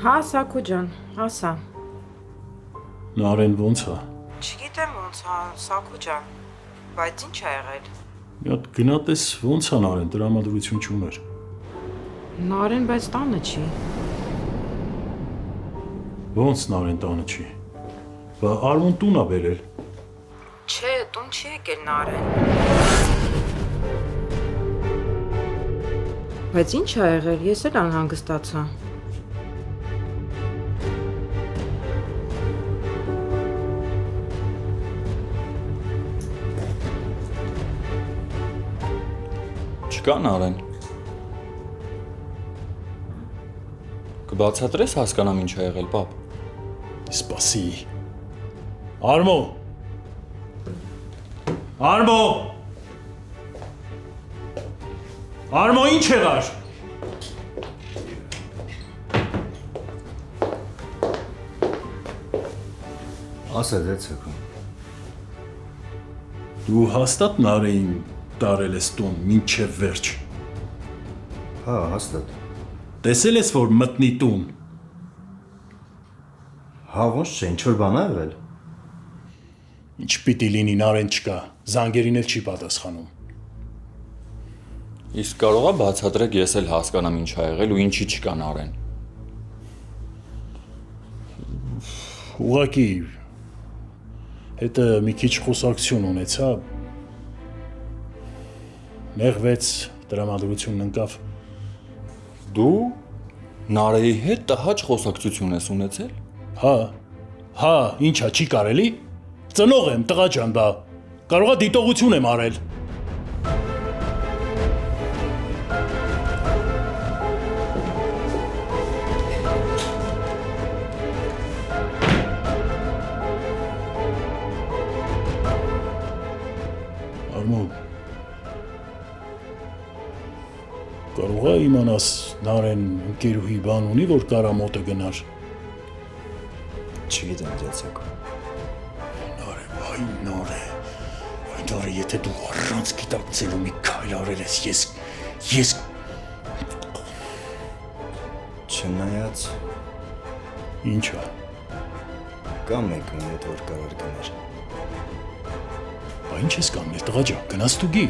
Հա, Սաքո ջան, ասա։ Նարեն ոնց է։ Չգիտեմ ոնց է, Սաքո ջան, բայց ինչ ա եղել։ Մի հատ գնատես ոնց է Նարեն, տրամադրություն չուներ։ Նարեն, բայց տանը չի։ Ոնց Նարեն տանը չի։ Բա Արմոն տուն ա բերել։ Չէ, տուն չի եկել Նարեն։ Բայց ինչ ա եղել, ես էլ անհանգստացա։ Չկա Նարեն։ Կբացատրես հասկանամ ինչ ա եղել, պապ։ Սպասի։ Արմո։ Արմո։ Արմո ինչ եղար։ Ասա դե ցեկում։ Դու հաստատ Նարեին տարել ես տուն մինչև վերջ։ Հա, հաստատ։ Տեսել ես որ մտնի տուն։ Հա, ոնց չէ, ինչ որ բան ա եղել։ Ինչ պիտի լինի Նարեն չկա, զանգերին էլ չի պատասխանում։ Իսկ կարող ա բացատրեք ես էլ հասկանամ ինչ ա եղել ու ինչի չկա Նարեն։ Ուղղակի հետը մի քիչ խոսակցություն ունեցա։ Նեղվեց, տրամադրությունն ընկավ։ Դու Նարեի հետ տհաճ խոսակցություն ես ունեցել։ Հա, ինչա, չի կարելի։ Ծնող եմ, տղա ջան, բա կարողա դիտողություն եմ արել։ Արմո, կարողա իմանաս Նարեն ընկերուհի բան ունի, որ կարա մոտը գնար։ Չգիտեմ դե ցեկում։ Այ նորը, եթե դու առանց գիտակցելու մի քայլ արել ես, ես Չնայած ինչա։ կա մեկ մոտ որ կարող գնար։ Բա ինչ ես կամնել, տղա ջան, գնաս դու գի։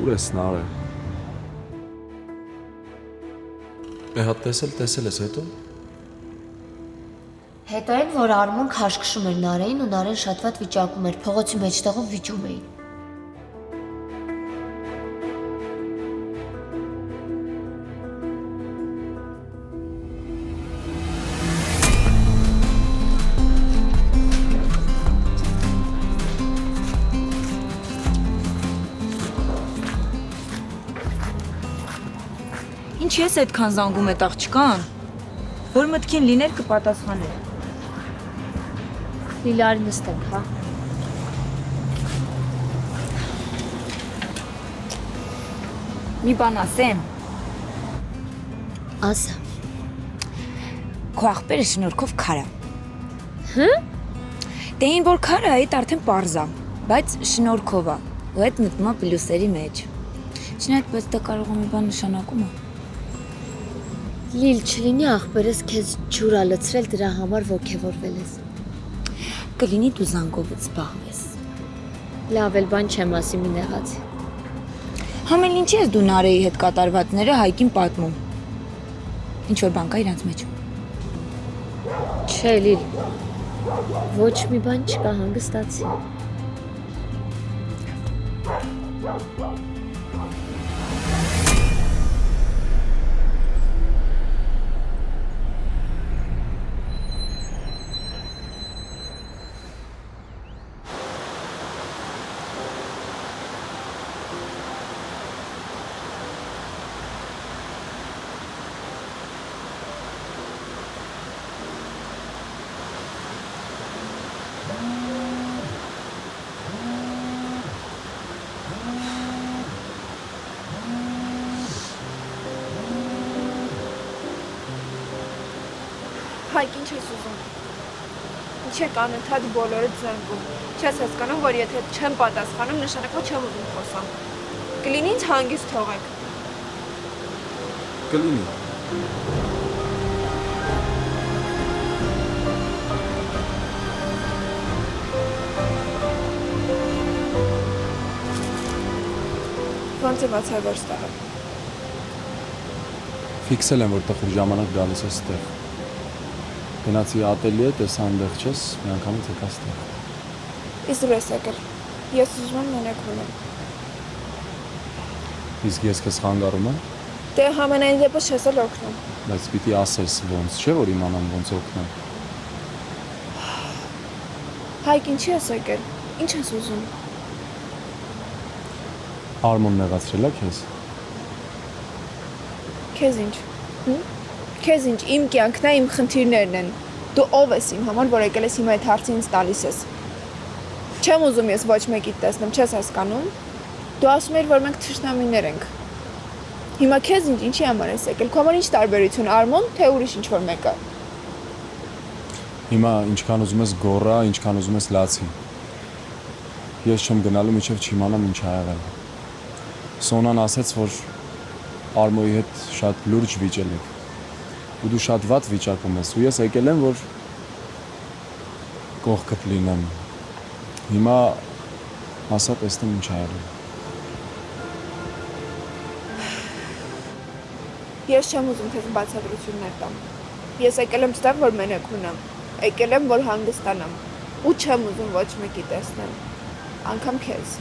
Ուր ես Նարե։ Մի հատ տեսել ես հետո։ Հետո այն, որ Արմոն քաշքշում էր Նարեին ու Նարեն շատ վատ վիճակում էր, փողոցի մեջտեղով վիճում էին։ Ինչ ես այդքան զանգում էդ աղջկան, որ մտքին լիներ կպատասխաներ։ Լիլարի նստենք, հա։ Մի բան ասեմ։ Ասա։ Քո աղբերը շնորհքով քար է։ Դե ին որ քար է, այդ արդեն պարզ է, բայց շնորհքով է, ու այդ մտնում է պլյուսերի մեջ։ Չնայած բայց դա կարող է մի բան նշանակում է։ Լիլ, չլինի աղբերս քեզ ջուր ա լցրել դրա համար ոգևորվել ես։ Կլինի դու զանգովից զբաղվես։ Լավ էլ բան չեմ ասի մի նեղացի։ Համեն ինչի ես դու Նարեի հետ կատարվածները Հայկին պատմում։ Ինչ որ բան կա իրանց մեջ։ Չէ, Լիլ։ Ոչ մի բան չկա, հանգստացի։ Հայկ, ինչ ես ուզում։ Ինչ եք անընդհատ բոլորը զանգում։ Չես հասկանում, որ եթե չեմ պատասխանում, նշանակա չեմ ուզում խոսամ։ Կլինի ինձ հանգիստ թողեք։ Կլինի։ Ոնց է 600 վերս տարը։ Ֆիքսել եմ, որ տխուր ժամանակ գալիս ես ստեղ։ Գնացի ատելյե, տեսա այնտեղ չես, մի անգամից եկա ստեղ։ Իսկ դու ես եկել։ Ես ուզում եմ մենակ մնամ։ Իսկ ես քեզ խանգարում եմ, Դե համենայն դեպս չես էլ օգնում։ բայց պիտի ասես ոնց, չէ՞ որ իմանամ ոնց օգնեմ։ Հայկ, ինչի ես եկել։ Ինչ ես ուզում։ Արմոն նեղացրել է քեզ։ Քեզ ինչ։ Քեզ ինչ, իմ կյանքն է, իմ խնդիրներն են։ Դու ով ես իմ համար, որ եկել ես հիմա այդ հարցը ինձ տալիս ես։ Չեմ ուզում ես ոչ մեկիդ տեսնեմ, չես հասկանում։ Դու ասում ես, որ մենք թշնամիներ ենք։ Հիմա քեզ ինչ, ինչի համար ես եկել։ Քո համար ինչ տարբերություն, Արմոն, թե ուրիշ ինչ-որ մեկը։ Հիմա ինչքան ուզում ես գոռա, ինչքան ուզում ես լացի։ Ես չեմ գնալու, մինչև չիմանամ ինչ ա եղել։ Սոնան ասաց, որ Արմոյի հետ շատ լուրջ վիճել եք։ Ու դու շատ վատ վիճակում ես, ու ես եկել եմ, որ կողքդ լինեմ։ Հիմա ասա տեսնեմ ինչ ա եղել։ Ես չեմ ուզում քեզ բացատրություններ տամ։ Ես եկել եմ ստեղ, որ մենակ մնամ։ Եկել եմ, որ հանգստանամ։ Ու չեմ ուզում ոչ մեկի տեսնել։ Անկամ քեզ։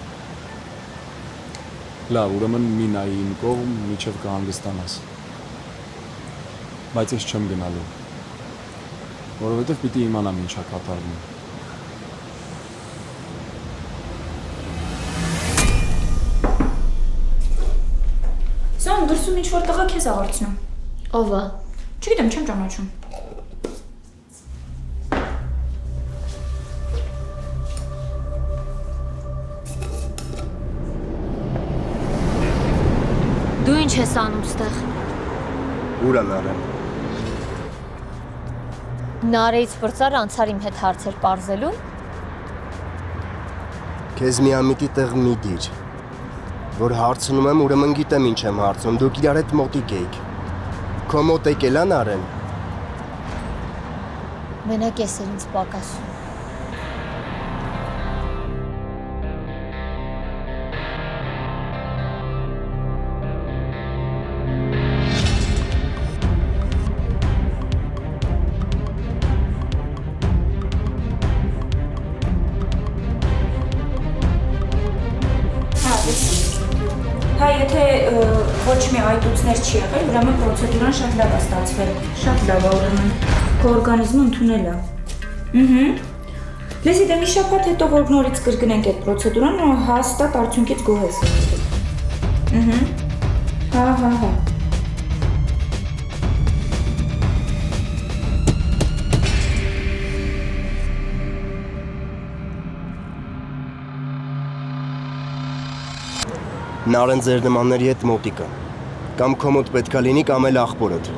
Լավ, ուրեմն մի նայի իմ կողմ, միջև կհանգստանաս։ Բայց ես չեմ գնալու։ Որովհետև պիտի իմանամ ինչ ա կատարվում։ Սան դրսում ինչ-որ տղա քեզ աղարցնում։ Ով է։ Չգիտեմ, չեմ ճանաչում։ Դու ինչ ես անում ստեղ։ Ուր են արեն։ Նարեից բրծար անցար իմ հետ հարցեր պարզելու։ Քեզ միամիտի տեղ մի դիր։ Որ հարցնում եմ, ուրեմն գիտեմ ինչ եմ հարցնում, դուք իրար հետ մոտիկ էիք։ Քո մոտ եկել են արեն։ Մենակ ես էլ ինձ պակասում։ Հա, եթե ոչ մի այտուցներ չի եղել, ուրեմն պրոցեդուրան շատ լավ է ստացվել։ Շատ լավ է, ուրեմն քո օրգանիզմը ընդունել է։ Լեսի, դե մի շաբաթ հետո որ նորից կրկնենք այդ պրոցեդուրան, հաստատ արդյունքից գոհ ես։ Հա։ Նարեն ձեր նմանների հետ մոտիկը։ Կամ քո մոտ պետքա լինի, կամ էլ աղբորդ։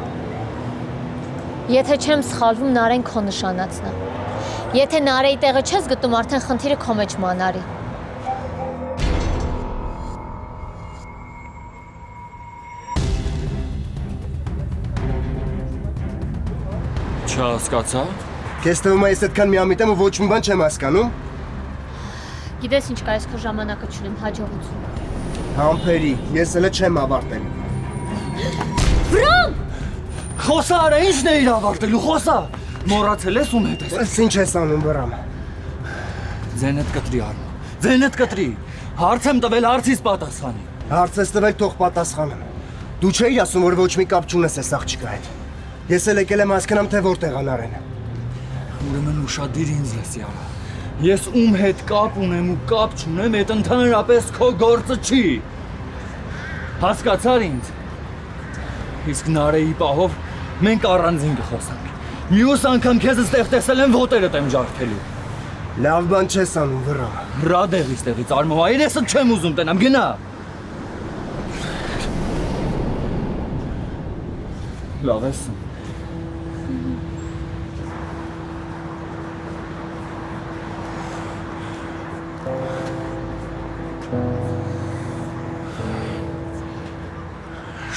Եթե չեմ սխալվում, Նարեն քո նշանածն է։ Եթե Նարեի տեղը չես գտնում, արդեն խնդիրը քո մեջ մանարի։ Չհասկացա։ Քեզ թվում է ես այդքան միամիտ եմ ու ոչ մի բան չեմ հասկանում։ Գիտես ինչ կա, ես քո ժամանակը չունեմ, հաջողություն։ Համբերի, ես էլ չեմ ավարտել։ Վրան! Խոսա արա, ինչն է իր ավարտելու, խոսա։ Մոռացել ես ում հետ ես։ Ես ինչ ես անում վրամ։ Ձենդ կտրի արմ։ Ձենդ կտրի։ Հարց եմ տվել, հարցից պատասխանի։ Հարց ես տվել, թող պատասխանեմ։ Դու չէիր ասում, որ ոչ մի կապ չունես այս աղջկա հետ։ Ես էլ եկել եմ հասկանամ, թե որտեղ են արեն։ Ուրեմն ուշադիր ինձ լսի արա։ Ես ում հետ կապ ունեմ ու կապ չունեմ, այդ ընդհանրապես քո գործը չի։ Հասկացար ինձ։ Իսկ Նարեի պահով մենք առանձին կխոսանք։ Մյուս անգամ քեզ ստեղ տեսել եմ, ոտերդ եմ ջարդելու։ Լավ բան չես անում, վրամ։ Հրա դեղից տեղից արմով, այրեսը չեմ ուզում տնամ, գնա։ Լավ ես։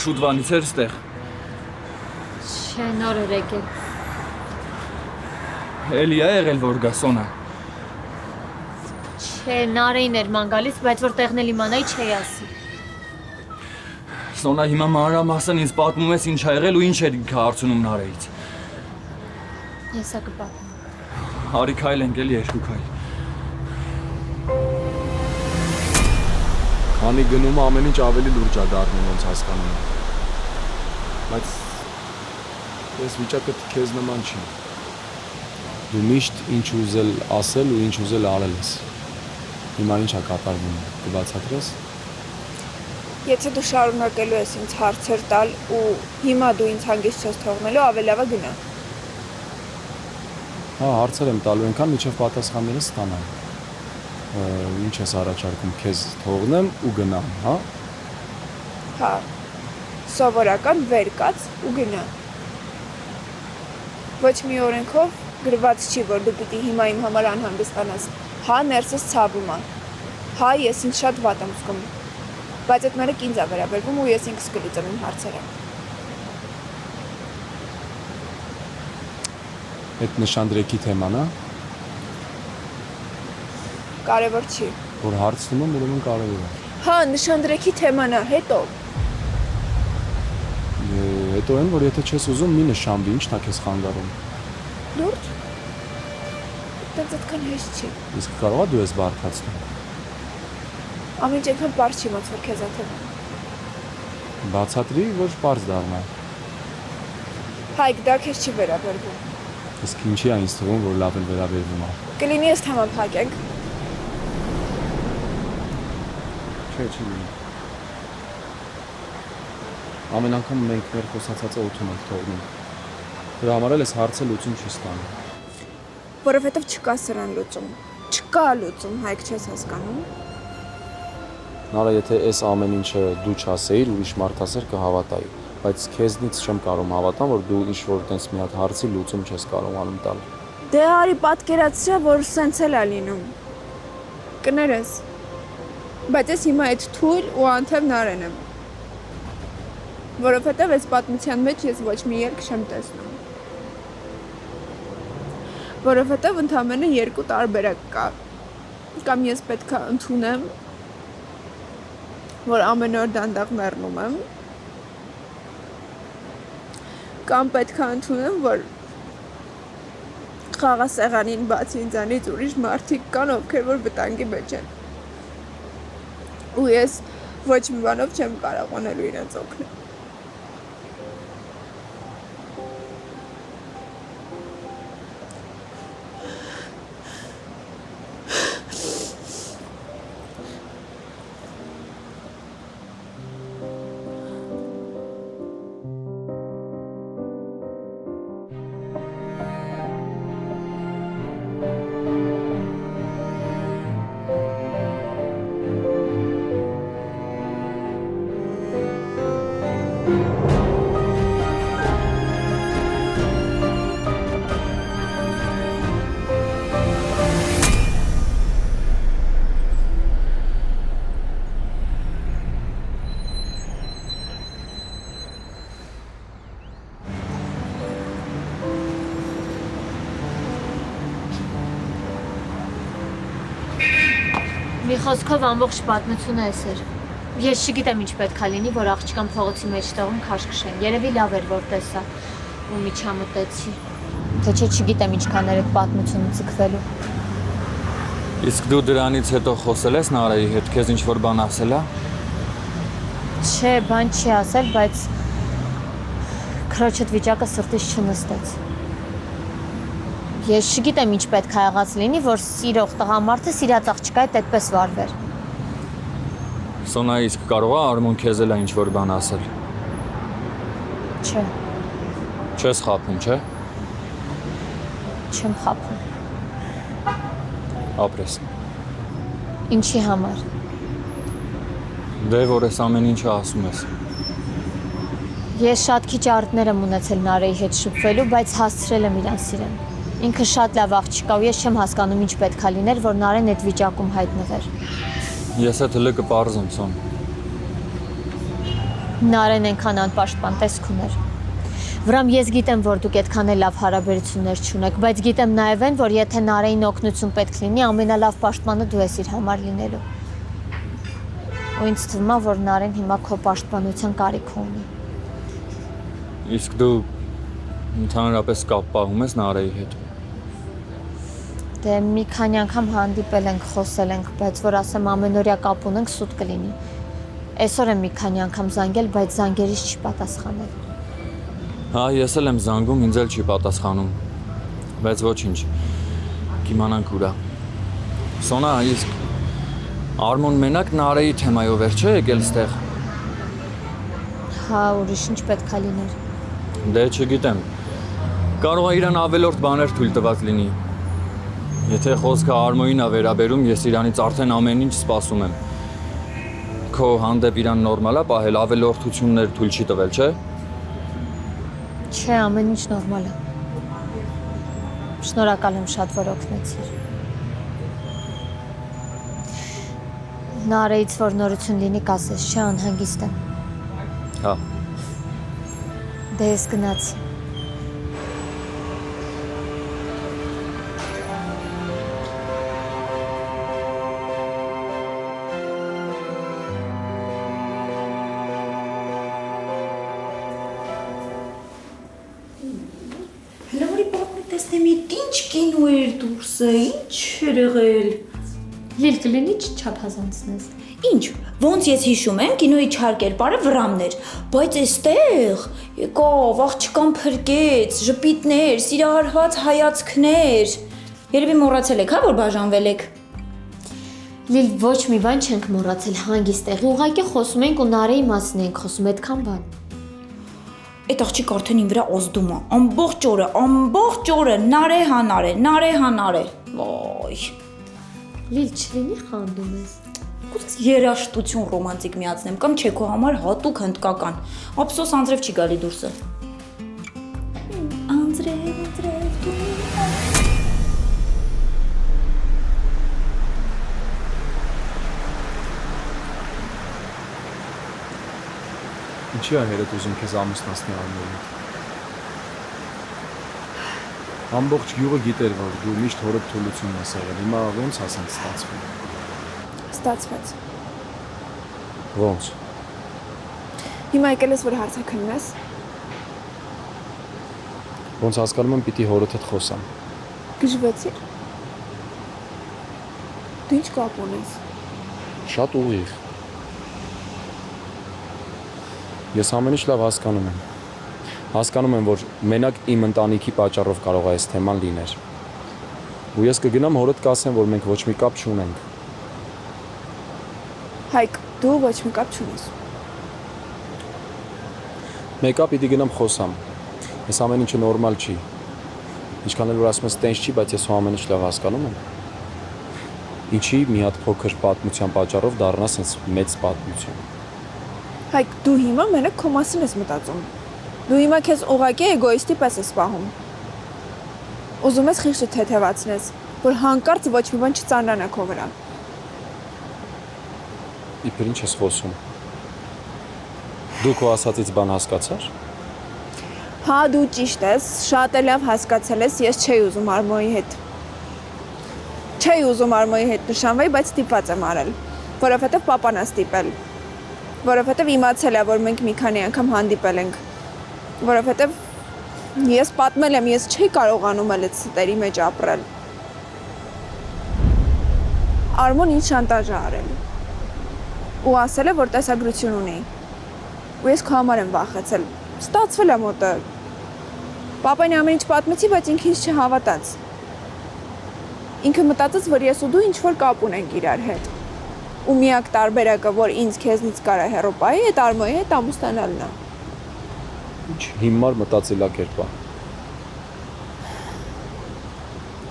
շուտվանից էր ստեղ։ Չէ, նոր էր եկել։ Էլի է եղել որ գա Սոնա։ Չէ, Նարեին էր ման գալիս, բայց որ տեղն էլ իմանայի չէի ասի։ Սոնա հիմա մանրամասն ինձ պատմում ես ինչ ա եղել ու ինչ էր ինքը հարցնում Նարեից։ Եսա կպատմեմ։ Արի քայլ ենք էլի երկու քայլ։ Քանի գնում ամեն ինչ ավելի լուրջ է դառնում, ոնց հասկանում եմ։ Բայց ես վիճակը քեզ նման չի։ Դու միշտ ինչ ուզել ասել ու ինչ ուզել արել ես։ Հիմա ինչ է կատարվում, կբացատրես։ Եթե դու շարունակելու ես ինձ հարցեր տալ ու հիմա դու ինձ հանգիստ չես թողնելու, ավելի լավ է գնա։ Հա, հարցեր եմ տալու այնքան, մինչև պատասխանները ստանամ։ Ինչ ես առաջարկում, քեզ թողնեմ ու գնամ, հա։ Հա։ Սովորական վեր կաց ու գնա։ Ոչ մի օրենքով գրված չի, որ դու պիտի հիմա իմ համար անհանգստանաս։ Հա, ներսս ցավում է։ Հա, ես ինձ շատ վատ եմ զգում։ Բայց այդ մենակ ինձ է վերաբերվում ու ես ինքս կլուծեմ իմ հարցերը։ Այդ նշանդրեկի թեման, հա։ Կարևոր չի։ Որ հարցնում եմ, ուրեմն կարևոր է։ Հա, նշանդրեկի թեման է, հետո։ Հետո են, որ եթե չես ուզում, մի նշանվի, ինչն է քեզ խանգարում։ Լուրջ։ Դից այդքան հեշտ չի։ Իսկ կարող ես դու ես բարդացնում։ Ամեն ինչ այնքան պարզ չի ոնց որ քեզ է թվում։ Բացատրի, որ պարզ դառնա։ Հայկ, դա քեզ չի վերաբերվում։ Իսկ ինչի է ինձ թվում, որ լավ էլ վերաբերվում է։ Կլինի ես թեման փակենք։ Չէ, չի լինի։ Ամեն անգամ մենք մեր խոսացածը օդում ենք թողնում։ Դրա համար էլ ես հարցը լուծում չի ստանում։ Որովհետև չկա սրան լուծում։ Չկա լուծում, Հայկ, չես հասկանում։ Նարա, եթե այս ամեն ինչը դու չասեիր, ուրիշ մարդ ասեր կհավատայի, բայց քեզնից չեմ կարող հավատամ, որ դու ինչ-որ տես մի հատ հարցի լուծում չես կարողանում տալ։ Դե արի պատկերացրա, որ սենց էլ է լինում։ Կներես։ Բայց ես հիմա այդ թույլ ու անթև Նարեն եմ։ Որովհետև այս պատմության մեջ ես ոչ մի երկ չեմ տեսնում։ Որովհետև ընդամենը երկու տարբերակ կա։ Կամ ես պետք է ընդունեմ, որ ամեն օր դանդաղ մեռնում եմ, կամ պետք է ընդունեմ, որ խաղասեղանին բացի ինձանից ուրիշ մարդիկ կան, ովքեր որ վտանգի մեջ են։ Ու ես ոչ մի բանով չեմ կարող անելու իրենց օգնել։ Մի խոսքով ամբողջ պատմությունը էս էր։ Ես չգիտեմ ինչ պետք է լինի, որ աղջկան փողոցի մեջտեղում քաշ քշեն։ Երևի լավ էր որ տեսա ու միջամտեցի։ Թե չէ չգիտեմ ինչքան էր այդ պատմությունը ցկվելու։ Իսկ դու դրանից հետո խոսել ես Նարայի հետ, քեզ ինչ-որ բան ասել է։ Չէ, բան չի ասել, բայց քրոջդ վիճակը սրտից չնստեց։ Ես չգիտեմ ինչ պետք է եղած լինի, որ սիրող տղամարդը սիրած աղջկա հետ այդպես վարվեր։ Սոնա, իսկ կարող է Արմոն քեզ էլ ինչ-որ բան ասել։ Չէ, Չես խաբում, չէ։ չեմ խաբում։ Ապրես։ Ինչի համար։ Դե որ ես ամեն ինչը ասում ես։ Ես շատ քիչ արդներ եմ ունեցել Նարեի հետ շփվելու, բայց հասցրել եմ իրան սիրեմ։ Ինքը շատ լավ աղջկա ու ես չեմ հասկանում ինչ պետք է լիներ, որ Նարեն այդ վիճակում հայտնվեր։ Ես այդ հլը կպարզեմ, Սոն։ Նարեն այնքան անպաշտպան տեսք ուներ։ Վրամ ես գիտեմ, որ դուք այդքան էլ լավ հարաբերություններ չունեք, բայց գիտեմ նաև են, որ եթե Նարեին օգնություն պետք լինի, ամենալավ պաշտպանը դու ես իր համար լինելու։ Ու ինձ թվում է, որ Նարեն հիմա քո պաշտպանության կարիք ունի։ Իսկ դու ընդհանրապես կապ պահում ես Նարեի հետ։ Դե մի քանի անգամ հանդիպել ենք, խոսել ենք, բայց որ ասեմ ամենօրյա կապ ունենք, սուտ կլինի։ Այսօր եմ մի քանի անգամ զանգել, բայց զանգերից չի պատասխանել։ Հա, ես էլ եմ զանգում, ինձ էլ չի պատասխանում։ Բայց ոչինչ։ Կիմանանք ուրա։ Սոնա, իսկ Արմոն մենակ Նարեի թեմայով էր չէ եկել ստեղ։ Հա, ուրիշ ինչ պետք է լիներ։ Դե չգիտեմ։ Կարող է իրան ավելորդ բաներ թույլ տված լինի։ Եթե խոսքը Արմոյին է վերաբերում, ես իրանից արդեն ամեն ինչ սպասում եմ։ Քո հանդեպ իրան նորմալ է պահել ավելորդություններ թույլ չի տվել, չէ՞։ Չէ, ամեն ինչ նորմալ է։ Շնորհակալ եմ շատ, որ օգնեցիր։ Նարեից որ նորություն լինի կասես, չէ, անհանգիստ եմ։ Հա։ Դե ես գնացի։ Հլորի պատմի տեսնեմ ինչ կինո էր դուրսը, ինչ էր եղել։ Լիլ կլինի չափազանցնես։ Ինչ, ոնց ես հիշում եմ, կինոյի չար կերպարը Վրամներ, բայց այստեղ եկավ, աղջկան փրկեց, ժպիտներ, սիրահարված հայացքներ։ Երևի մոռացել եք, հա, որ բաժանվել եք։ Լիլ ոչ մի բան չենք մոռացել, հանգիստ եղի, ուղղակի խոսում ենք ու Նարեի մասին ենք խոսում, այդքան բան։ Այդ աղջիկ արդեն իմ վրա օզդում է, ամբողջ օրը, նարե հանարե, նարե հանարե, վայ։ Լիլ չլինի խանդում ես։ Կուզես երաշտություն ռոմանտիկ միացնեմ, կամ չէ քո համար հատուկ հնդկական, ափսոս անձրև չի գալի դուրսը։ Անձրև դու։ Ինչի՞ է հերդ ուզում քեզ ամուսնացնի Արմոյին։ Ամբողջ գյուղը գիտեր, որ դու միշտ հորդ թուլությունն ես եղել, հիմա ոնց ասենք ստացվում։ Ստացվեց։ Ոնց։ Հիմա եկել ես որ հարցաքննես։ Ոնց հասկանում եմ պիտի հորդ հետ խոսամ։ Գժվեցիր։ Դու ինչ կապ ունես։ Շատ ուղիղ։ Ես ամեն ինչ լավ հասկանում եմ։ Հասկանում եմ, որ մենակ իմ ընտանիքի պատճառով կարող է այս թեման լիներ։ Ու ես կգնամ հորդ կասեմ, որ մենք ոչ մի կապ չունենք։ Հայկ, դու ոչ մի կապ չունես։ Մեկը պիտի գնամ խոսամ։ Այս ամեն ինչը նորմալ չի։ Ինչքան էլ որ ասում ես տենց չի, բայց ես հո ամեն ինչ լավ հասկանում եմ։ Ինչի մի հատ փոքր պատմության պատճառով դառնա sense մեծ պատմություն։ Հայկ, դու հիմա մենակ քո մասին ես մտածում։ Դու հիմա քեզ ուղղակի էգոիստի պես ես պահում։ Ուզում ես խիղճը թեթևացնես, որ հանկարծ ոչ մի բան չծանրանա քո վրա։ Իբր ինչ ես խոսում։ Դու քո ասածից բան հասկացար։ Հա, դու ճիշտ ես, շատ է լավ հասկացել ես, ես չէի ուզում Արմոյի հետ։ Չէի ուզում Արմոյի հետ նշանվեի, բայց ստիպված եմ արել, որովհետև պապան է ստիպել։ Որովհետև իմացել է, որ մենք մի քանի անգամ հանդիպել ենք։ Որովհետև ես պատմել եմ, ես չէի կարողանում էլ այդ ստերի մեջ ապրել։ Արմոն ինձ շանտաժ է արել։ Ու ասել է, որ տեսագրություն ունի։ Ու ես քո համար եմ վախեցել։ Ստացվել է մոտը։ Պապային ամեն ինչ պատմեցի, բայց ինքը ինձ չհավատաց։ Ինքը մտածեց, որ ես ու դու ինչ-որ կապ ունենք իրար հետ։ Ու միակ տարբերակը, որ ինձ քեզնից կարա հեռու պահի, այդ Արմոյի հետ ամուսնանալն է։ Ինչ հիմար մտածելակերպ է։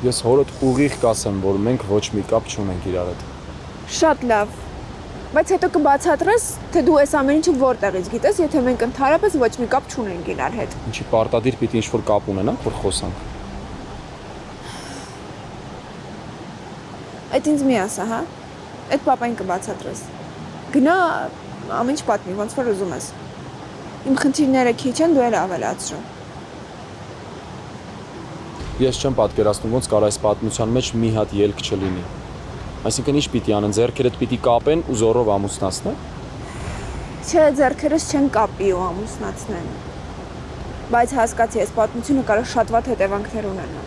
Ես հորդ ուղիղ կասեմ, որ մենք ոչ մի կապ չունենք իրար հետ։ Շատ լավ։ Բայց հետո կբացատրես, թե դու այս ամեն ինչը որտեղից գիտես, եթե մենք ընդհանրապես ոչ մի կապ չունենք իրար հետ։ Ինչի պարտադիր պիտի ինչ-որ կապ ունենանք, որ խոսանք։ Այդ ինձ մի ասա, հա։ Այդ պապային կբացատրես։ Գնա ամեն ինչ պատմի, ոնց որ ուզում ես։ Իմ խնդիրները քիչ են, դու էլ ավելացրու։ Ես չեմ պատկերացնում ոնց կարող այս պատմության մեջ մի հատ ելք չլինի։ Այսինքն ինչ պիտի անեն, ձեռքերդ պիտի կապեն ու զորով ամուսնացնեն։ Չէ, ձեռքերս չեն կապի ու ամուսնացնեն։ Բայց հասկացի, այս պատմությունը կարող շատ վատ հետևանքներ ունենա։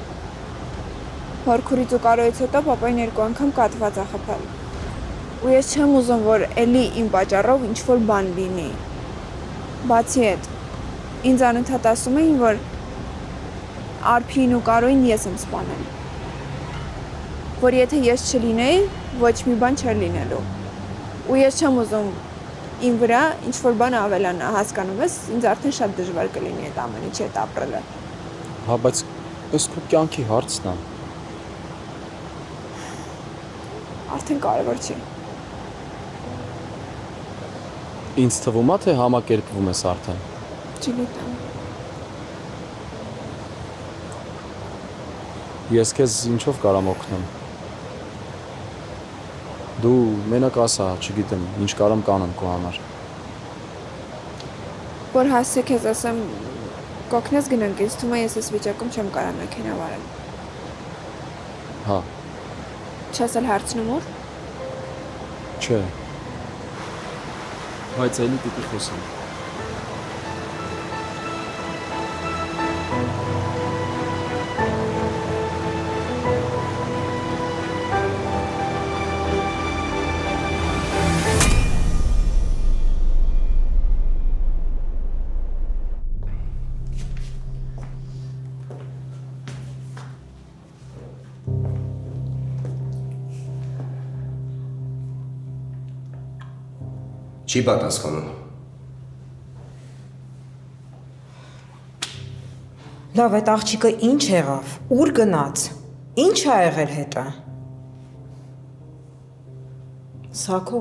Հորքուրից ու կարոյից հետո պապային 2 անգամ կատված է խփել։ Ու ես չեմ ուզում, որ էլի իմ պատճառով ինչ-որ բան լինի։ Բացի այդ, ինձ անընդհատ ասում էին, որ Արփին ու Կարոյին ես եմ սպանել։ Որ եթե ես չլինեի, ոչ մի բան չէր լինելու։ Ու ես չեմ ուզում իմ վրա ինչ-որ բան ավելանա, հասկանում ես, ինձ արդեն շատ դժվար կլինի այդ ամեն ինչի հետ ապրելը։ Հա, բայց այս քո կյանքի հարցն է։ Արդեն կարևոր չի։ Ինձ թվում է, թե համակերպվում ես արդեն։ Չգիտեմ։ Ես քեզ ինչով կարամ օգնեմ։ Դու մենակ ասա, չգիտեմ, ինչ կարամ կանեմ քո համար։ Որ հասցե քեզ ասեմ, կօգնես գնանք, ինձ թվում է ես այս վիճակում չեմ կարող մեքենա վարել։ Հա, Չես էլ հարցնում ուր։ չէ։ Բայց էլի պիտի խոսեմ։ Չի պատասխանում։ Լավ, այդ աղջիկը ինչ եղավ, ուր գնաց, ինչ ա եղել հետը։ Սակո,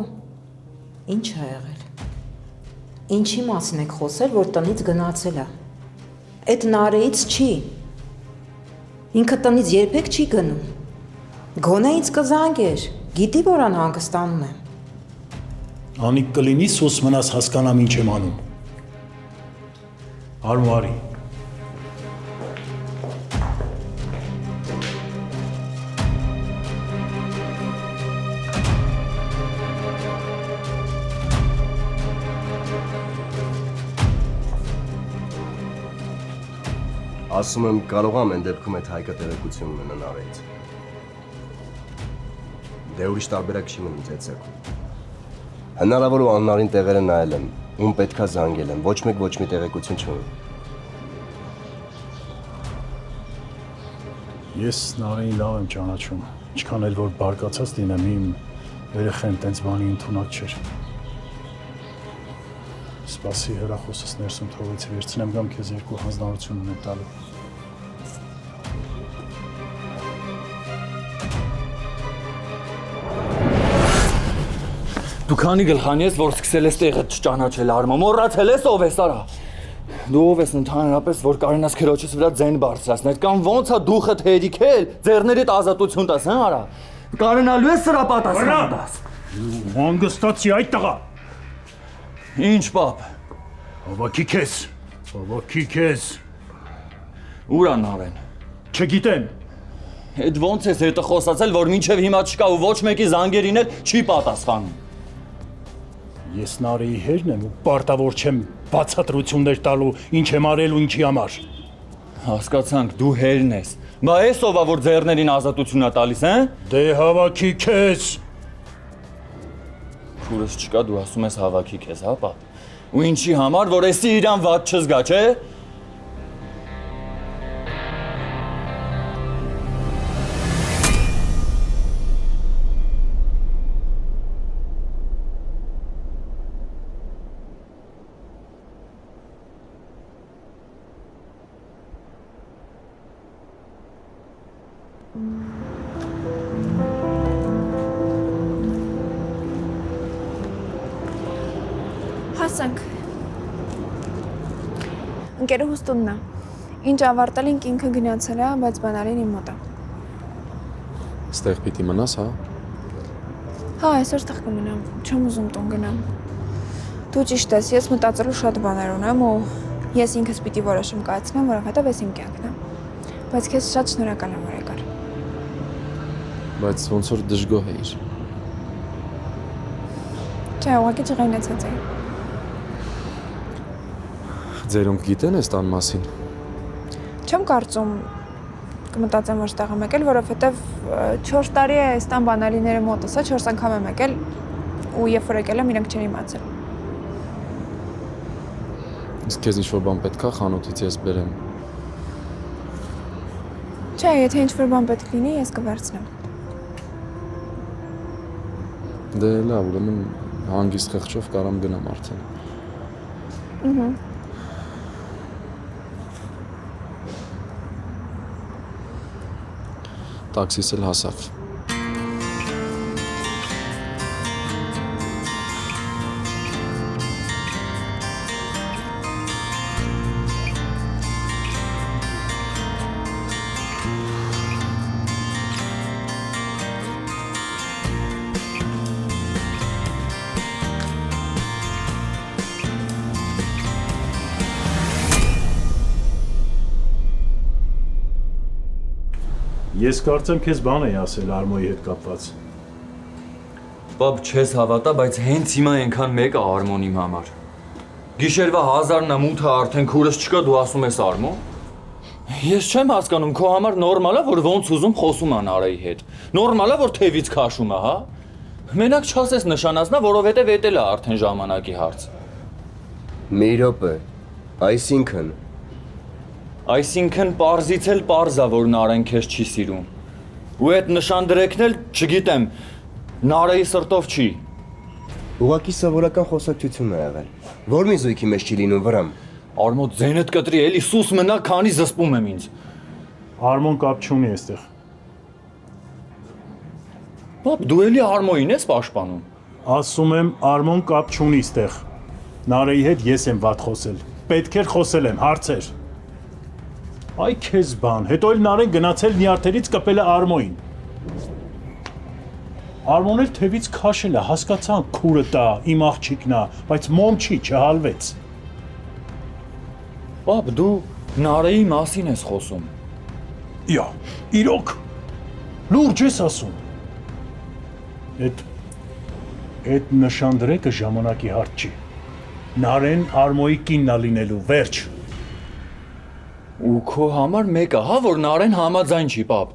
ինչ ա եղել։ Ինչի մասին եք խոսել, որ տնից գնացել է։ Այդ Նարեից չի։ Ինքը տնից երբեք չի գնում։ Գոնե ինձ կզանգեր, գիտի որ անհանգստանում եմ։ Անիկ կլինի սոս մնաս հասկանամ ինչ եմ անում։ Արու արի։ Ասում եմ կարող եմ այն դեպքում այդ հայկը տեղեկություն ունենան Նարեից։ Դե ուրիշ տարբերակ չի մնում ծեցեք։ Հնարավոր ու աննարին տեղերը նայել եմ, ում պետքա զանգել եմ, ոչ մեկ ոչ մի տեղեկություն չունի։ Ես Նարեին լավ եմ ճանաչում, ինչքան էլ որ բարկացած լինեմ, իմ երեխեն տենց բանի ընդունակ չէր։ Սպասի հեռախոսս ներսում թողեցի վերցնեմ գամ քեզ 2 հանձնարարություն ունեմ տալու։ Դու քանի գլխանի ես, որ սկսել ես տեղը չճանաչել Արմա, մոռացել ես ով ես արա։ Դու ով ես ընդհանրապես, որ կարենաս քրոջս վրա ձեն բարձրացնել, կամ ոնց է դուխդ հերիքել, ձեռներիդ ազատություն տաս, հա արա։ Կարենալու ես սրա պատասխան տաս։ Հանգստացի այդ տղա։ Ինչ պապ։ Հավաքի քեզ։ Ուր ա Նարեն։ Չգիտեմ։ Այդ ոնց ես հետը խոսացել, որ մինչև հիմա չկա ու ոչ մեկի զանգերին էլ չի պատասխանում։ Ես Նարեի հերն եմ ու պարտավոր չեմ բացատրություններ տալու ինչ եմ արել ու ինչի համար։ Հասկացանք, դու հերն ես։ Բա ես ով ա որ ձեռներին ազատություն ա տալիս, հա։ Դե հավաքի քեզ։ Քուրս չկա, դու ասում ես հավաքի քեզ, հա պա։ Ու ինչի համար, որ էսի իրան վատ չզգա, չէ։ Հասանք։ Ընկերուհուս տունն է։ Ինչ ավարտել ենք ինքը գնացել է, բայց բանալին իմ մոտ է։ Ստեղ պիտի մնաս, հա։ Հա, այսօր տեղ կմնամ, չեմ ուզում տուն գնամ։ Դու ճիշտ ես, ես մտածելու շատ բաներ ունեմ ու ես ինքս պիտի որոշում կայացնեմ, որովհետև ես իմ կյանքն է։ Բայց քեզ շատ շնորհակալ եմ, որ եկար։ Բայց ոնց որ դժգոհ էիր։ Չէ, ուղղակի ջղայնացած էի։ Ձերոնք գիտեն այս տան մասին։ Չեմ կարծում կմտածեմ որ ստեղ եմ եկել, որովհետև 4 տարի է այս տան բանալիները մոտս է, 4 անգամ եմ եկել ու երբ որ եկել եմ իրենք չեն իմացել։ Իսկ քեզ ինչ-որ բան պետք է խանութից ես բերեմ։ Չէ, եթե ինչ-որ բան պետք լինի, ես կվերցնեմ։ Դե լավ, ուրեմն հանգիստ խղճով կարամ գնամ արդեն։ Ահա։ Տաքսիս էլ հասավ։ Ես կարծեմ քեզ բան էի ասել Արմոյի հետ կապված։ Բաբ, չես հավատա, բայց հենց հիմա այնքան մեկ է Արմոն իմ համար։ Գիշերվա 1000-ն է մութը արդեն քուրս չկա, դու ասում ես Արմո։ Ես չեմ հասկանում, քո համար նորմալ է, որ ոնց ուզում խոսում ան Արայի հետ։ Նորմալ է, որ թևից քաշում է, հա։ Մենակ չասես նշանածնա, որովհետև էտել է արդեն ժամանակի հարց։ Մի րոպե, Այսինքն պարզից էլ պարզ է, որ Նարեն քեզ չի սիրում։ Ու այդ նշանդրեքն էլ, չգիտեմ, Նարեի սրտով չի։ Ուղղակի սովորական խոսակցություն է եղել։ Որ մի զույգի մեջ չի լինում վրամ։ Արմո ձենդ կտրի, էլի սուս մնա, քանի զսպում եմ ինձ։ Արմոն կապ չունի այստեղ։ Բաբ, դու էլի Արմոյին ես պաշտպանում։ Ասում եմ, Արմոն կապ չունի այստեղ։ Նարեի հետ ես եմ վատ խոսել։ Պետք էր խոսել եմ, հարցեր։ Այ քեզ բան, հետո էլ Նարեն գնացել նյարդերից կպել է Արմոյին։ Արմոն էլ թևից քաշել է, հասկացան քուրը տա, իմ աղջիկն է, բայց մոմ չի, չհալվեց։ Բաբ, դու Նարեի մասին ես խոսում։ Յա, իրոք, լուրջ ես ասում։ Այդ նշանդրեկը ժամանակի հարց չի։ Նարեն Արմոյի կինն է լինելու, վերջ։ Ու քո համար մեկը, հա, որ Նարեն համաձայն չի, պապ։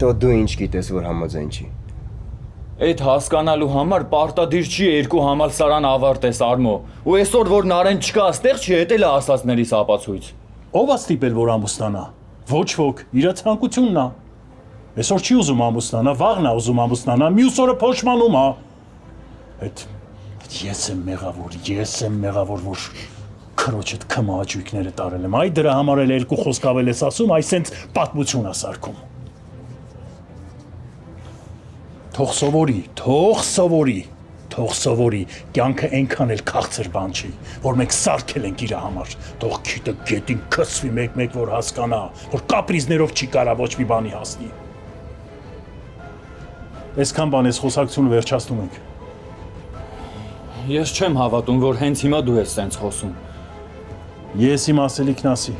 Դու ինչ գիտես, որ համաձայն չի։ Այդ հասկանալու համար պարտադիր չի երկու համալսարան ավարտես, Արմո։ Ու այսօր որ Նարեն չկա, այստեղ չի հետել է ասածներիս ապացույց։ Ո՞վ է ստիպել, որ ամուսնանա։ Ոչ ոք, իր ցանկությունն է։ Այսօր չի ուզում ամուսնանա, վաղն է ուզում ամուսնանա, մյուս օրը փոշմանում է։ Այդ ես եմ մեղավոր, որ քրոջդ քմա աճույքները տարել եմ։ Այ դրա համար էլ երկու խոսք ավել ես ասում, այսենց պատմություն է սարքում։ Թող սովորի, կյանքը այնքան էլ քաղցր բան չի, որ մենք սարքել ենք իր համար։ Թող քիթը գետին քսվի մեկ-մեկ, որ հասկանա, որ կապրիզներով չի կարա ոչ մի բանի հասնի։ Այսքան բան ես խոսակցությունը վերջացնում ենք։ Ես չեմ հավատում, որ հենց հիմա դու ես սենց խոսում։ Ես իմ ասելիքն ասի։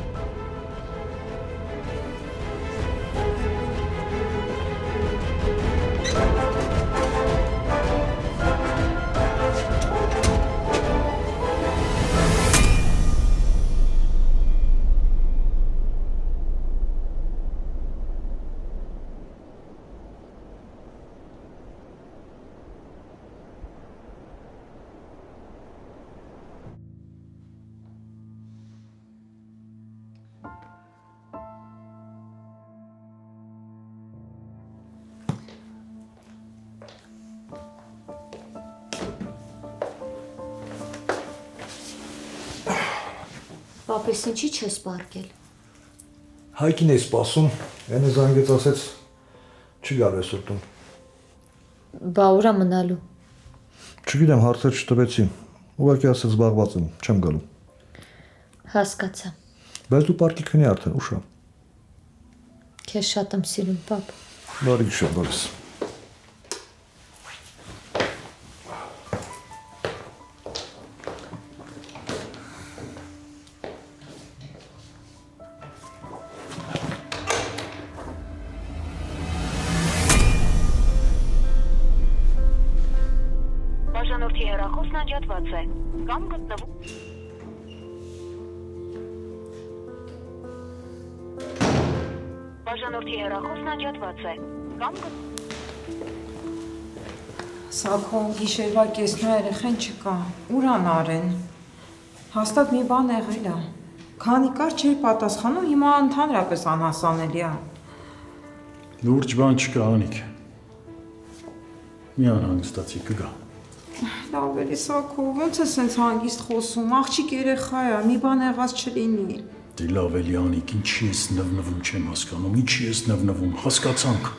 Պապես ինչի չես պարկել։ Հայկին էի սպասում, այնը զանգեց ասեց չի գար այսօր տուն։ Բա ուրա մնալու։ Չգիտեմ, հարցեր չտվեցին։ Ուղղակի ասեց զբաղված եմ, չեմ գալու։ Հասկացա։ Բայց դու պարկի քնի արդեն, ուշ է։ Քեզ շատ եմ սիրում, պապ։ Բարի գիշեր, բարիս։ հեռախոսն անջատված է կամ գտնվում Բաժանորդի հեռախոսն անջատված է կամ Սաքո, գիշերվա կեսնու երեխեն չկա, ուր ան Արեն, հաստատ մի բան եղել է, քանի կար չէր պատասխանում, հիմա ընդհանրապես անհասանելի է։ Լուրջ բան չկա, Անիկ, մի անհանգստացի կգա։ Լավ էլի Սաքո, ոնց է սենց հանգիստ խոսում, աղջիկ երեխա է, մի բան եղած չլինի։ Դե լավ էլի Անիկ, ինչի ես նվնվում չեմ հասկանում, ինչի ես նվնվում, հասկացանք։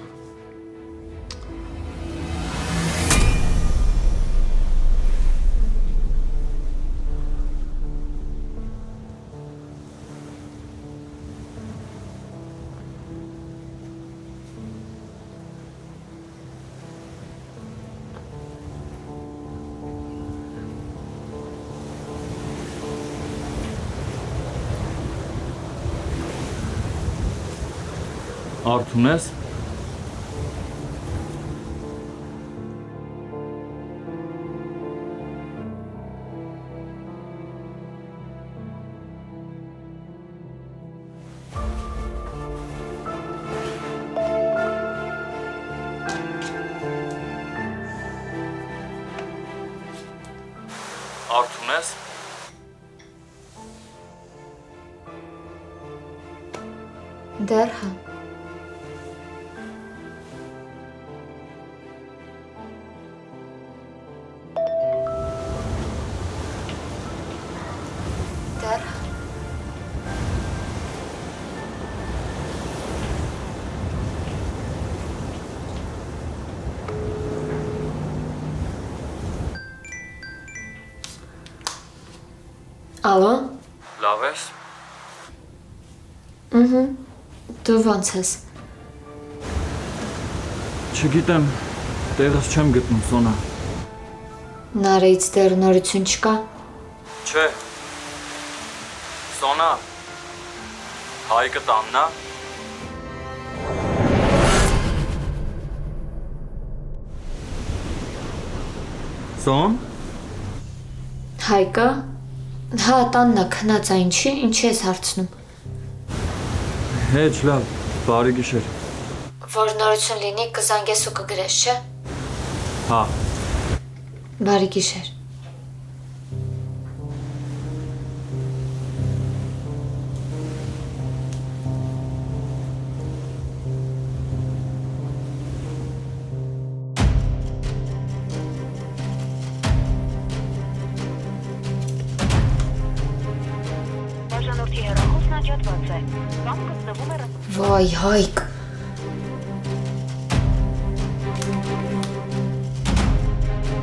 Արթուն ես։ Արթուն ես։ Դեռ հա։ Ալո։ Լավ ես։ Դու ոնց ես։ Չգիտեմ, տեղս չեմ գտնում, Սոնա։ Նարեից դեռ նորություն չկա։ Չէ։ Սոնա։ Հայկը տաննա։ Սոն։ Հայկը։ Հա, տաննա քնած է, ինչ ես հարցնում։ Հեչ, լավ, բարի գիշեր։ Որ նորություն լինի, կզանգես ու կգրես, չէ։ Հա։ Բարի գիշեր։ Բաժանորդի հեռախոսն անջատված է կամ գտնվում է Վայ, Հայկ։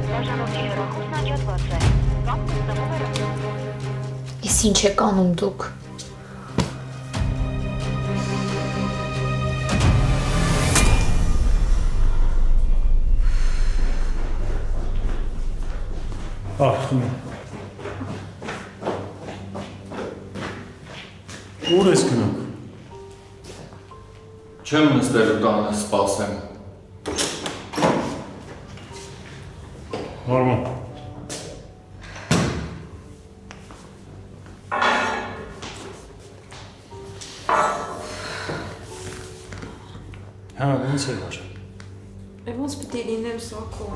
Բաժանորդի հեռախոսն անջատված է կամ գտնվում է Ես ինչ եք անում դուք։ Ախ, ուր ես գնում։ Չեմ նստելու տանը սպասեմ։ Նորմալ։ Հա, ոնց է որ։ Ոնց պիտի լինեմ Սաքո։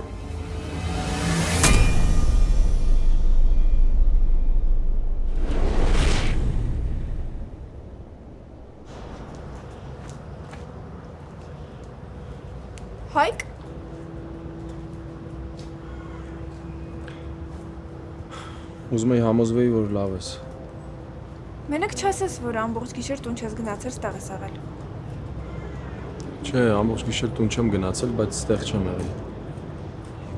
Հայկ։ Ուզում եի համոզվեի, որ լավ ես։ Մենակ չասես, որ ամբողջ գիշեր տուն չես գնացել, ստեղ ես աղել։ Չէ, ամբողջ գիշեր տուն չեմ գնացել, բայց ստեղ չեմ եղել։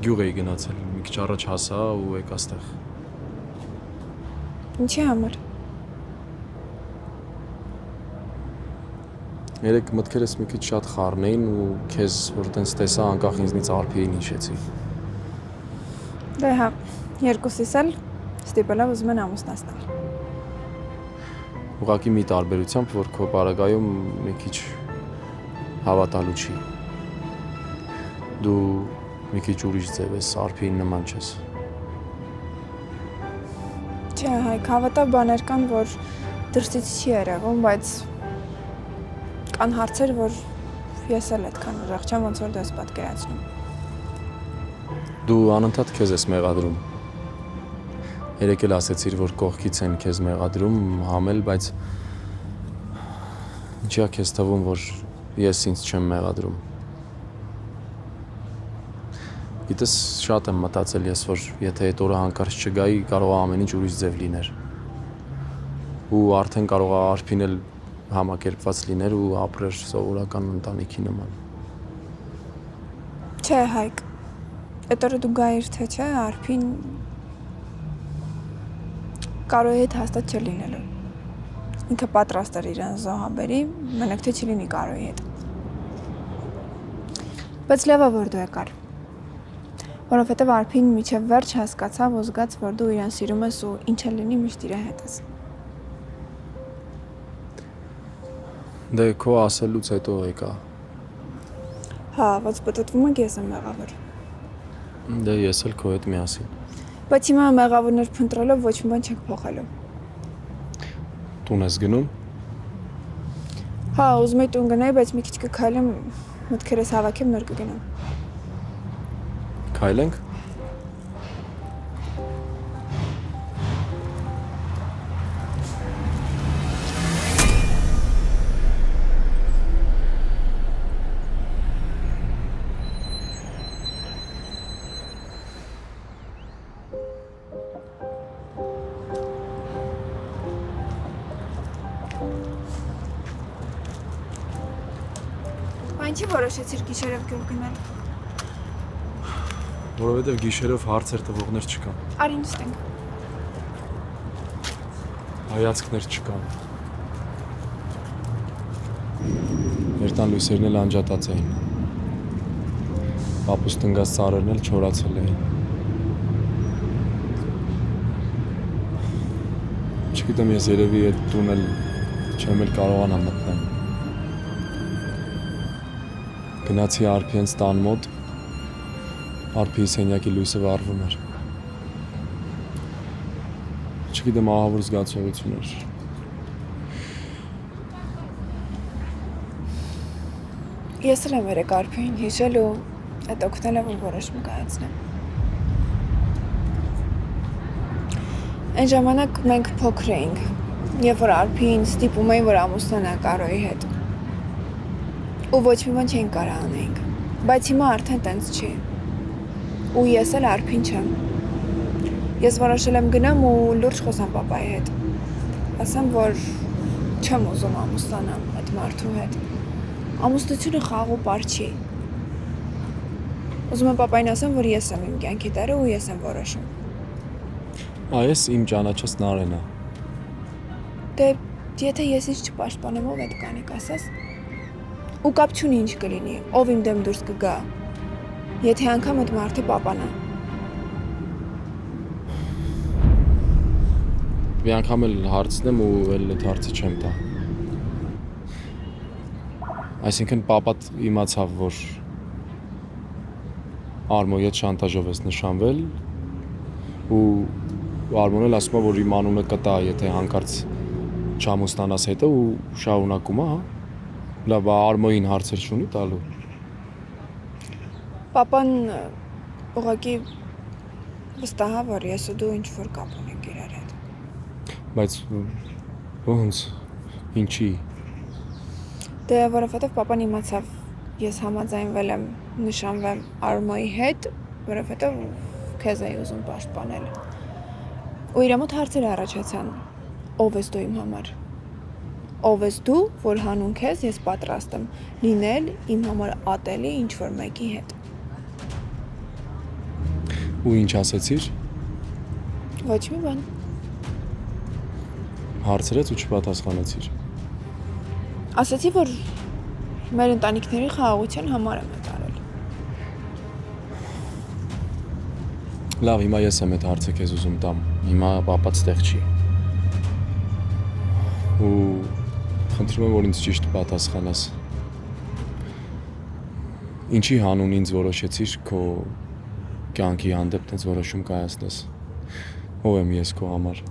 Գյուղ էի գնացել, մի քիչ առաջ հասա ու եկա ստեղ։ Ինչի համար։ Երեք մտքերս մի քիչ շատ խառն էին ու քեզ որ տենց տեսա անկախ ինձնից արփիեին հիշեցի։ Դե հա, երկուսիս էլ ստիպելով ուզում են ամուսնացնել։ Ուղղակի մի տարբերությամբ, որ քո պարագայում մի քիչ հավատալու չի։ Դու մի քիչ ուրիշ ձև ես, արփիին նման չես։ Չէ, Հայկ, հավատա բաներ կան, որ դրսից չի երևում, բայց կան հարցեր, որ ես էլ այդքան ուժեղ չեմ, ոնց որ դու ես պատկերացնում։ Դու անընդհատ քեզ ես մեղադրում։ Երեկ էլ ասեցիր, որ կողքից են քեզ մեղադրում, համել, բայց ինչի՞ է քեզ թվում, որ ես ինձ չեմ մեղադրում։ Գիտես, շատ եմ մտածել ես, որ եթե այդ օրը հանկարծ չգայի, կարող է ամեն ինչ ուրիշ ձև լիներ։ Ու արդեն կարող է Արփին էլ համակերպված լիներ ու ապրեր սովորական ընտանիքի նման։ Չէ, Հայկ, այդ օրը դու գայիր թե չէ, Արփին Կարոյի հետ հաստատ չէր լինելու։ Ինքը պատրաստ էր իրան զոհաբերի, մենակ թե չլինի Կարոյի հետ։ Բայց լավ է, որ դու եկար։ Որովհետև Արփին միջև վերջ հասկացավ ու զգաց, որ դու իրան սիրում ես ու ինչ էլ լինի միշտ իր հետ ես։ Դե քո ասելուց հետո եկա։ Հա, ոնց պատտվում եք ես եմ մեղավոր։ Դե ես էլ քո հետ միասին։ Բայց հիմա մեղավորներ փնտրելով ոչ մի բան չեք փոխելու։ Տուն ես գնում։ Հա, ուզում եի տուն գնայի, բայց մի քիչ կքայլեմ, մտքերս հավաքեմ, նոր կգնամ։ Քայլենք։ Ինչի որոշեցիր գիշերով գյուղ գնալ։ Որովհետև գիշերով հարցեր տվողներ չկան։ Արի նստենք։ Հայացքներ չկան։ Մեր տան լույսերն էլ անջատած էին։ Պապուս տնգած ծառերն էլ չորացել էին։ Չգիտեմ, ես երևի այդ տուն էլ չեմ էլ կարողանա մտնեմ։ Գնացի Արփի հենց տան մոտ, Արփի սենյակի լույսը վառվում էր։ Չգիտեմ, ահավոր զգացողություն էր։ Ես էլ եմ երեք Արփին հիշել ու այդ օգնել եմ, որ որոշում կայացնեմ։ Այն ժամանակ մենք փոքր էինք, երբ որ Արփին ստիպում էին, որ ամուսնանա Կարոյի հետ։ Ու ոչ մի բան չէին կարող անեինք, բայց հիմա արդեն տենց չի։ Ու ես էլ Արփին չեմ։ Ես որոշել եմ գնամ ու լուրջ խոսամ պապայի հետ։ Ասեմ, որ չեմ ուզում ամուսնանամ այդ մարդու հետ։ Ամուսնությունը խաղ ու պար չի։ Ուզում եմ պապային ասեմ, որ ես եմ իմ կյանքի տերը ու ես եմ որոշում։ Այս իմ ճանաչած Նարենն է։ Դե եթե ես ինչ չպաշտպանեմ, ով այդ կանիկ ասես։ Ու կապ չունի ինչ կլինի, ով իմ դեմ դուրս կգա, եթե անգամ այդ մարդը պապան է։ Մի անգամ էլ հարցնեմ ու էլ այդ հարցը չեմ տա։ Այսինքն պապատ իմացավ, որ Արմոյի հետ շանտաժով ես նշանվել ու Արմոնն էլ ասում է, որ իմ անունը կտա, եթե հանկարծ չամուսնանաս հետը ու շարունակում է, հա։ Լավ, Արմոյին հարցեր չունի տալու։ Պապան ուղղակի վստահ է, որ ես ու դու ինչ-որ կապ ունենք իրար հետ։ Բայց ոնց, ինչի։ Դե որովհետև պապան իմացավ, ես համաձայնվել եմ նշանվեմ Արմոյի հետ, որովհետև քեզ էի ուզում պաշտպանել։ Ու իր մոտ հարցեր առաջացան. ով ես դու իմ համար։ Ով ես դու, որ հանուն քեզ ես պատրաստ եմ լինել իմ համար ատելի ինչ-որ մեկի հետ։ Ու ինչ ասեցիր։ Ոչ մի բան։ Հարցրեց ու չպատասխանեցիր։ Ասացի, որ մեր ընտանիքների խաղաղության համար եմ այդ արել։ Լավ, հիմա ես եմ այդ հարցը քեզ ուզում տամ։ Հիմա պապաց տեղ չի։ Ու խնդրում եմ, որ ինձ ճիշտ պատասխանես։ Ինչի հանուն ինձ որոշեցիր քո կյանքի հանդեպ տենց որոշում կայացնես։ Ով եմ ես քո համար։